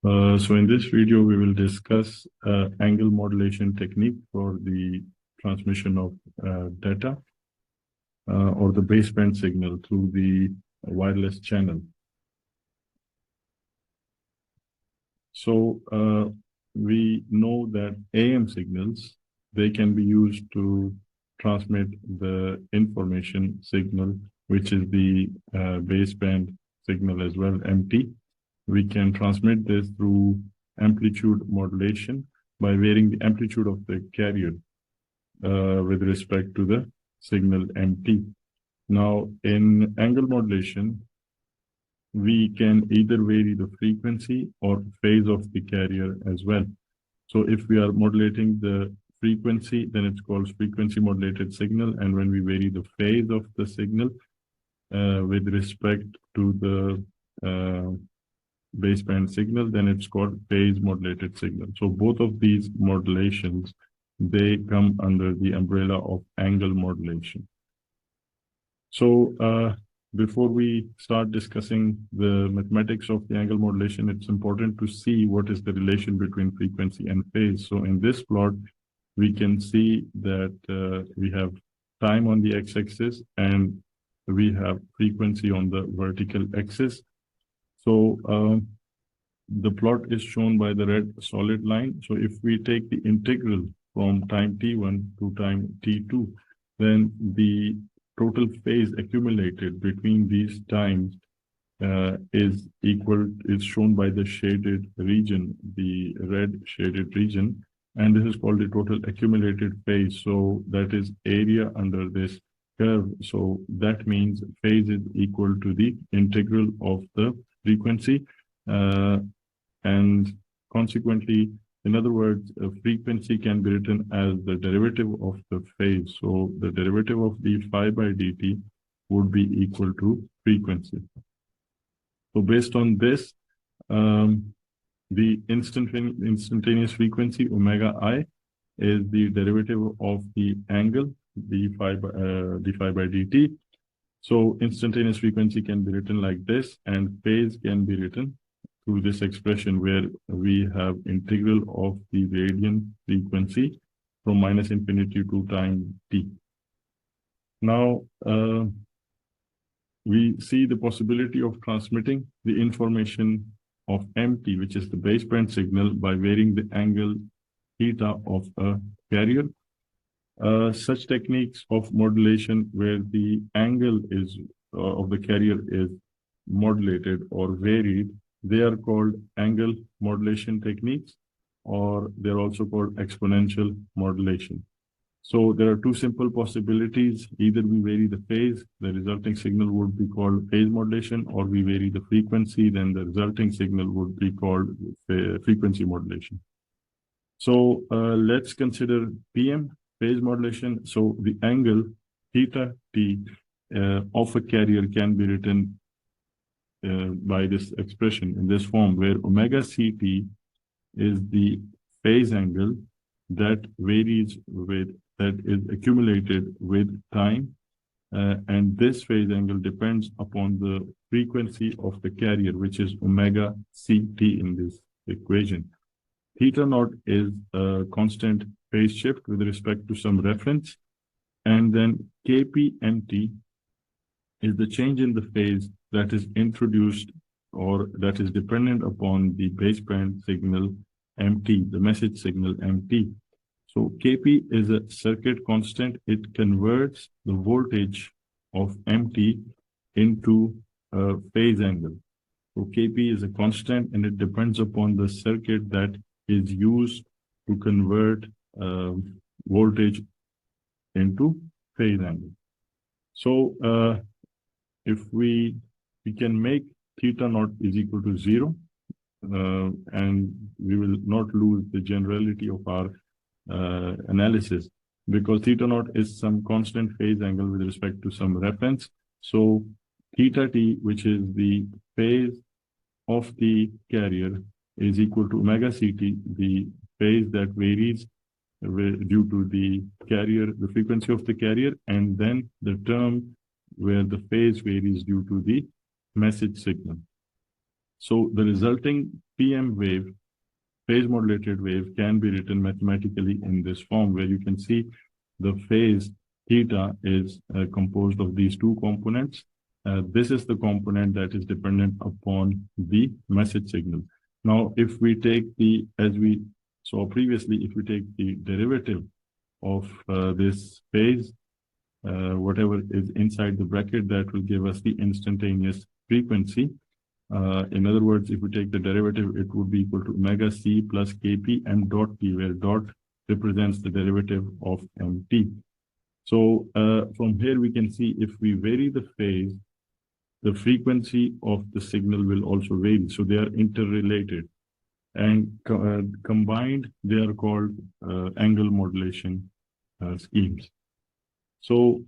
So in this video, we will discuss angle modulation technique for the transmission of data or the baseband signal through the wireless channel. So we know that AM signals, they can be used to transmit the information signal, which is the baseband signal as well, MT. We can transmit this through amplitude modulation by varying the amplitude of the carrier with respect to the signal MT. Now, in angle modulation, we can either vary the frequency or phase of the carrier as well. So if we are modulating the frequency, then it's called frequency modulated signal. And when we vary the phase of the signal with respect to the baseband signal, then it's called phase modulated signal. So both of these modulations, they come under the umbrella of angle modulation. So before we start discussing the mathematics of the angle modulation, it's important to see what is the relation between frequency and phase. So in this plot, we can see that we have time on the x-axis and we have frequency on the vertical axis. So the plot is shown by the red solid line. So if we take the integral from time t1 to time t2, then the total phase accumulated between these times is shown by the shaded region, the red shaded region, and this is called the total accumulated phase. So that is area under this curve. So that means phase is equal to the integral of the frequency, and consequently, in other words, a frequency can be written as the derivative of the phase. So the derivative of the phi by dt would be equal to frequency. So based on this, the instantaneous frequency omega I is the derivative of the angle d phi by dt. So instantaneous frequency can be written like this, and phase can be written through this expression where we have integral of the radian frequency from minus infinity to time t. Now, we see the possibility of transmitting the information of MT, which is the baseband signal, by varying the angle theta of a carrier. Such techniques of modulation where the angle is of the carrier is modulated or varied, they are called angle modulation techniques, or they're also called exponential modulation. So there are two simple possibilities. Either we vary the phase, the resulting signal would be called phase modulation, or we vary the frequency, then the resulting signal would be called frequency modulation. So let's consider PM, phase modulation. So the angle theta t of a carrier can be written by this expression in this form, where omega ct is the phase angle that varies with, that is accumulated with time, and this phase angle depends upon the frequency of the carrier, which is omega ct in this equation. Theta naught is a constant phase shift with respect to some reference, and then kpmt is the change in the phase that is introduced or that is dependent upon the baseband signal MT, the message signal MT. So Kp is a circuit constant. It converts the voltage of MT into a phase angle. So Kp is a constant and it depends upon the circuit that is used to convert voltage into phase angle. So if we can make theta naught is equal to 0, and we will not lose the generality of our analysis, because theta naught is some constant phase angle with respect to some reference. So theta t, which is the phase of the carrier, is equal to omega ct, the phase that varies due to the carrier, the frequency of the carrier, and then the term where the phase varies due to the message signal. So the resulting PM wave, phase modulated wave, can be written mathematically in this form, where you can see the phase theta is composed of these two components. This is the component that is dependent upon the message signal. Now, if we take as we saw previously, if we take the derivative of this phase, whatever is inside the bracket, that will give us the instantaneous frequency. In other words, if we take the derivative, it would be equal to omega c plus kp m dot t, where dot represents the derivative of mt. So from here, we can see if we vary the phase, the frequency of the signal will also vary. So they are interrelated. And combined, they are called angle modulation schemes. So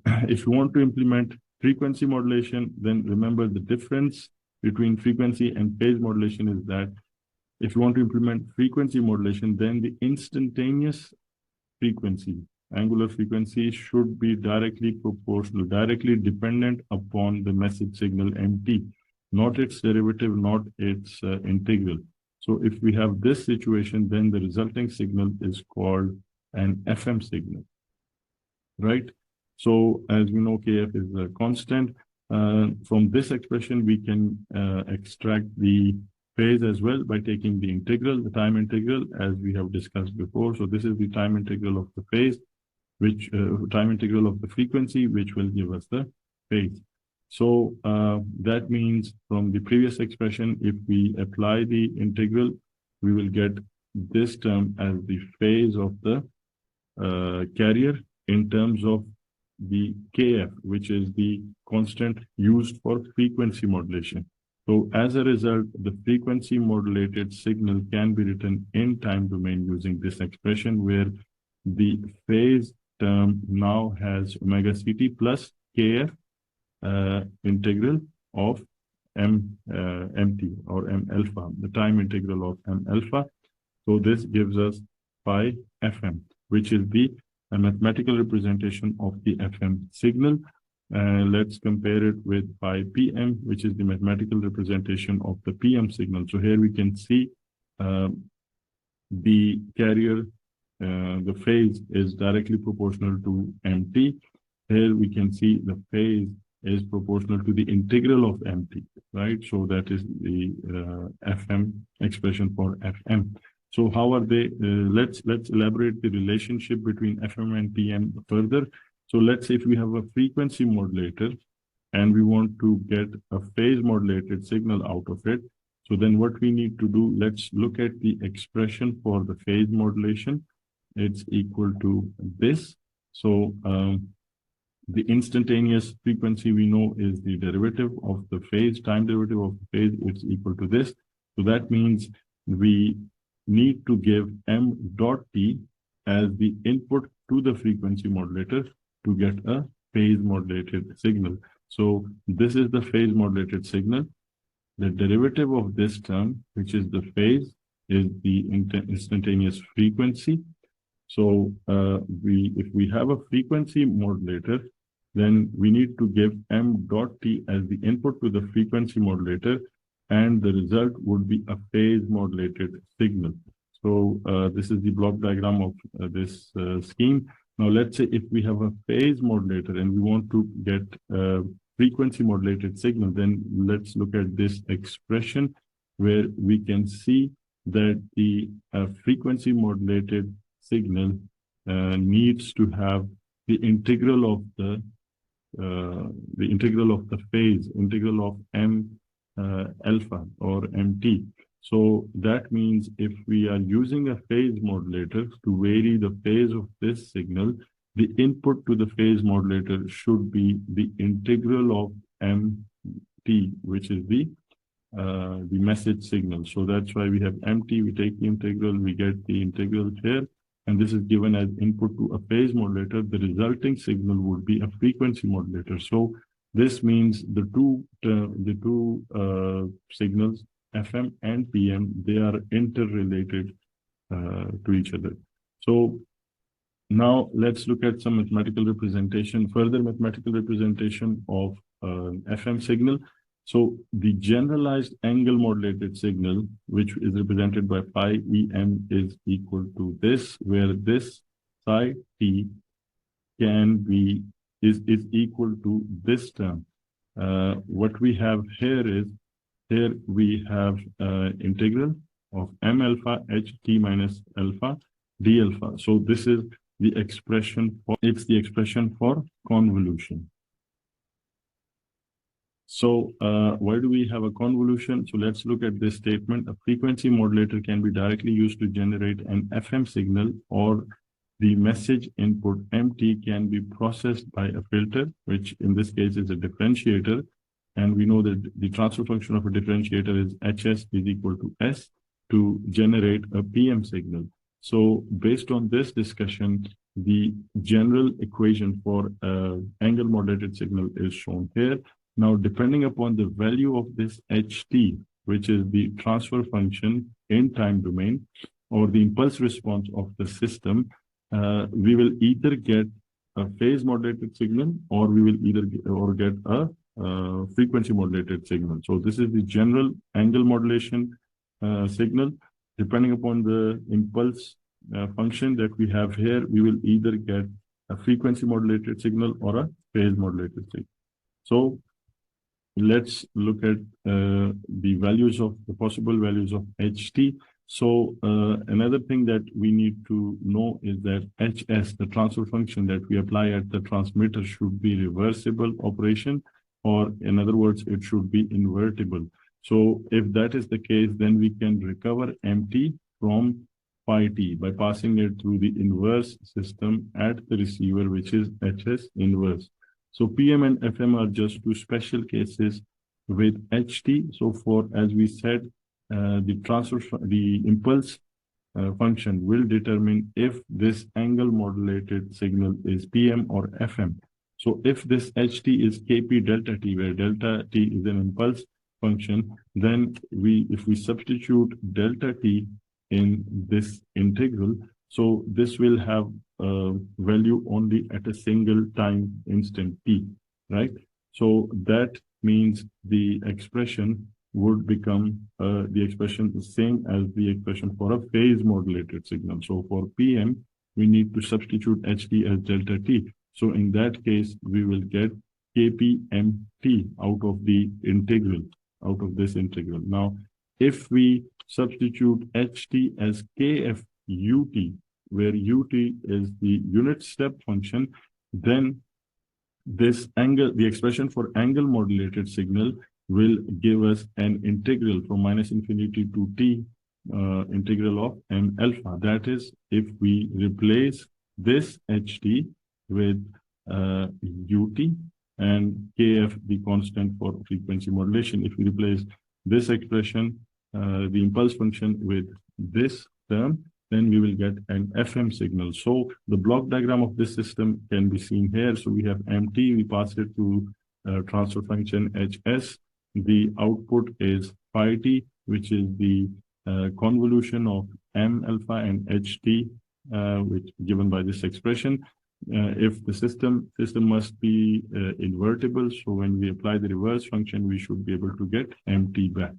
if you want to implement frequency modulation, then remember the difference between frequency and phase modulation is that if you want to implement frequency modulation, then the instantaneous frequency, angular frequency, should be directly proportional, directly dependent upon the message signal mt, not its derivative, not its integral. So if we have this situation, then the resulting signal is called an FM signal, right? So as we know, Kf is a constant. From this expression, we can extract the phase as well by taking the integral, the time integral, as we have discussed before. So this is the time integral of the phase, which time integral of the frequency, which will give us the phase. So that means from the previous expression, if we apply the integral, we will get this term as the phase of the carrier in terms of the Kf, which is the constant used for frequency modulation. So as a result, the frequency modulated signal can be written in time domain using this expression, where the phase term now has omega ct plus Kf integral of mt or m alpha, the time integral of m alpha. So this gives us pi fm, which is the mathematical representation of the FM signal. Let's compare it with pi PM, which is the mathematical representation of the PM signal. So here we can see the carrier, the phase is directly proportional to mt. Here we can see the phase is proportional to the integral of mt, right? So that is the FM expression for FM. So how are they? Let's elaborate the relationship between FM and PM further. So let's say if we have a frequency modulator and we want to get a phase modulated signal out of it. So then what we need to do, let's look at the expression for the phase modulation. It's equal to this. So the instantaneous frequency we know is the derivative of the phase, time derivative of the phase, it's equal to this. So that means we need to give m dot t as the input to the frequency modulator to get a phase modulated signal. So this is the phase modulated signal. The derivative of this term, which is the phase, is the instantaneous frequency. So if we have a frequency modulator, then we need to give m dot t as the input to the frequency modulator, and the result would be a phase modulated signal. So this is the block diagram of this scheme. Now let's say if we have a phase modulator and we want to get a frequency modulated signal, then let's look at this expression where we can see that the frequency modulated signal needs to have the integral of the phase, integral of m alpha or mt. So that means if we are using a phase modulator to vary the phase of this signal, the input to the phase modulator should be the integral of mt, which is the message signal. So that's why we have mt, we take the integral, we get the integral here, and this is given as input to a phase modulator. The resulting signal would be a frequency modulator. So this means the two signals, FM and PM, they are interrelated to each other. So now let's look at some mathematical representation, further mathematical representation of FM signal. So the generalized angle modulated signal, which is represented by pi em, is equal to this, where this psi t can be is equal to this term. What we have here is, here we have integral of m alpha h t minus alpha d alpha. So this is the expression for, it's the expression for convolution. So why do we have a convolution? So let's look at this statement. A frequency modulator can be directly used to generate an FM signal, or the message input MT can be processed by a filter, which in this case is a differentiator. And we know that the transfer function of a differentiator is HS is equal to S to generate a PM signal. So based on this discussion, the general equation for angle modulated signal is shown here. Now, depending upon the value of this HT, which is the transfer function in time domain, or the impulse response of the system, we will either get a phase modulated signal, or we will either get a frequency modulated signal. So this is the general angle modulation signal. Depending upon the impulse function that we have here, we will either get a frequency modulated signal or a phase modulated signal. So let's look at the values of the possible values of HT. So another thing that we need to know is that HS, the transfer function that we apply at the transmitter, should be reversible operation, or in other words, it should be invertible. So if that is the case, then we can recover MT from phi t by passing it through the inverse system at the receiver, which is HS inverse. So PM and FM are just two special cases with HT. So for, as we said, the impulse function will determine if this angle modulated signal is PM or FM. So if this HT is Kp delta t, where delta t is an impulse function, then if we substitute delta t in this integral, so this will have a value only at a single time instant t, right? So that means the expression would become the expression the same as the expression for a phase modulated signal. So for PM, we need to substitute HT as delta t. So in that case, we will get KPMT out of the integral, out of this integral. Now, if we substitute HT as KFUT, where UT is the unit step function, then this angle, the expression for angle modulated signal, will give us an integral from minus infinity to t integral of m alpha. That is, if we replace this HT with UT and KF, the constant for frequency modulation. If we replace this expression, the impulse function, with this term, then we will get an FM signal. So the block diagram of this system can be seen here. So we have MT, we pass it to transfer function HS. The output is phi t, which is the convolution of M alpha and HT, which given by this expression. If the system must be invertible, so when we apply the reverse function, we should be able to get MT back.